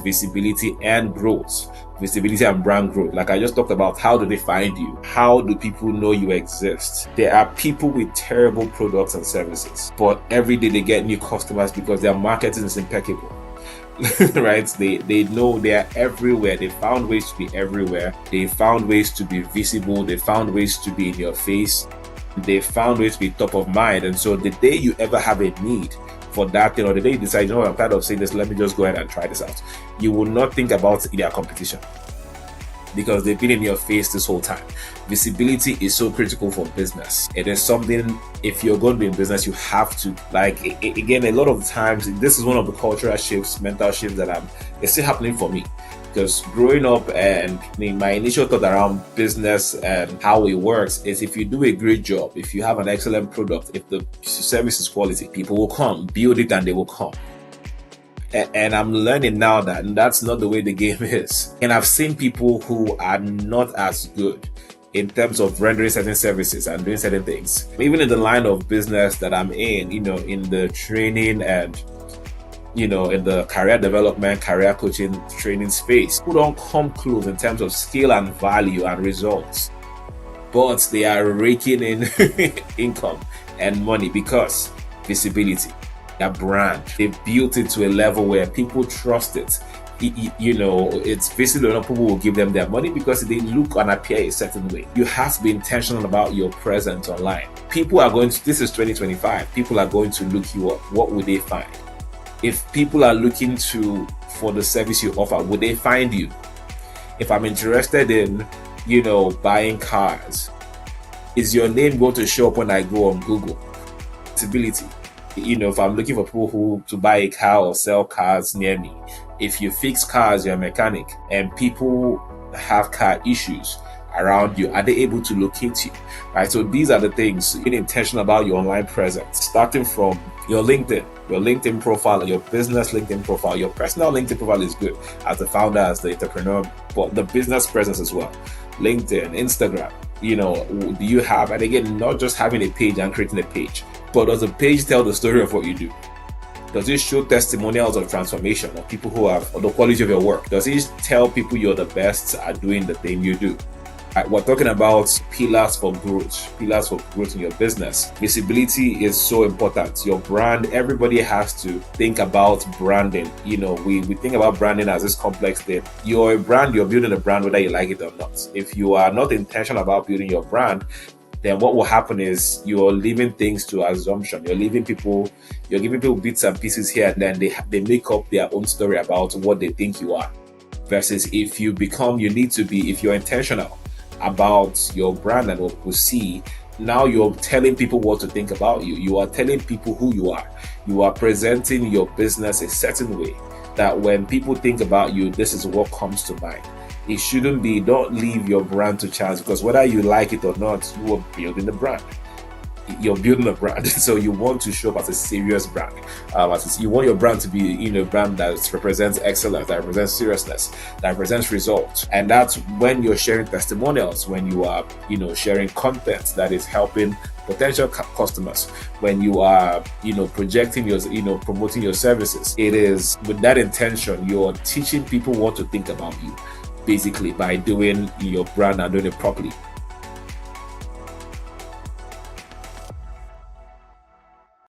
visibility and growth. Visibility and brand growth. Like I just talked about, how do they find you? How do people know you exist? There are people with terrible products and services, but every day they get new customers because their marketing is impeccable. Right? They know they are everywhere. They found ways to be everywhere. They found ways to be visible. They found ways to be in your face. They found ways to be top of mind. And so the day you ever have a need for that thing, or the day you decide, you know what, I'm tired of saying this, let me just go ahead and try this out, you will not think about their competition because they've been in your face this whole time. Visibility is so critical for business. It is something, if you're going to be in business, you have to, again, a lot of times, this is one of the cultural shifts, mental shifts that it's still happening for me. Because growing up, and my initial thought around business and how it works is, if you do a great job, if you have an excellent product, if the service is quality, people will come, build it, and they will come. And I'm learning now that that's not the way the game is. And I've seen people who are not as good in terms of rendering certain services and doing certain things. Even in the line of business that I'm in, in the training and in the career development, career coaching, training space, who don't come close in terms of skill and value and results, but they are raking in income and money because visibility, their brand, they've built it to a level where people trust it. It's visible enough, people will give them their money because they look and appear a certain way. You have to be intentional about your presence online. People are going to, this is 2025, people are going to look you up. What would they find? If people are looking for the service you offer, would they find you? If I'm interested in, buying cars, is your name going to show up when I go on Google? Visibility. If I'm looking for people to buy a car or sell cars near me, if you fix cars, you're a mechanic, and people have car issues around you, are they able to locate you? Right? So these are the things, being intentional about your online presence, starting from your LinkedIn profile, your business LinkedIn profile. Your personal LinkedIn profile is good as the founder, as the entrepreneur, but the business presence as well. LinkedIn, Instagram, do you have, and again, not just having a page and creating a page, but does the page tell the story of what you do? Does it show testimonials of transformation of people who have, or the quality of your work? Does it tell people you're the best at doing the thing you do? We're talking about pillars for growth in your business. Visibility is so important. Your brand, everybody has to think about branding. We think about branding as this complex thing. You're a brand, you're building a brand whether you like it or not. If you are not intentional about building your brand, then what will happen is you're leaving things to assumption. You're giving people bits and pieces here, and then they make up their own story about what they think you are. Versus if you're intentional about your brand and what people see, now you're telling people what to think about you. You are telling people who you are. You are presenting your business a certain way that when people think about you, this is what comes to mind. It shouldn't be, don't leave your brand to chance, because whether you like it or not, you are building the brand. You're building a brand, so you want to show up as a serious brand. You want your brand to be, a brand that represents excellence, that represents seriousness, that represents results. And that's when you're sharing testimonials, when you are, sharing content that is helping potential customers, when you are, projecting your, promoting your services. It is with that intention, you're teaching people what to think about you, basically, by doing your brand and doing it properly.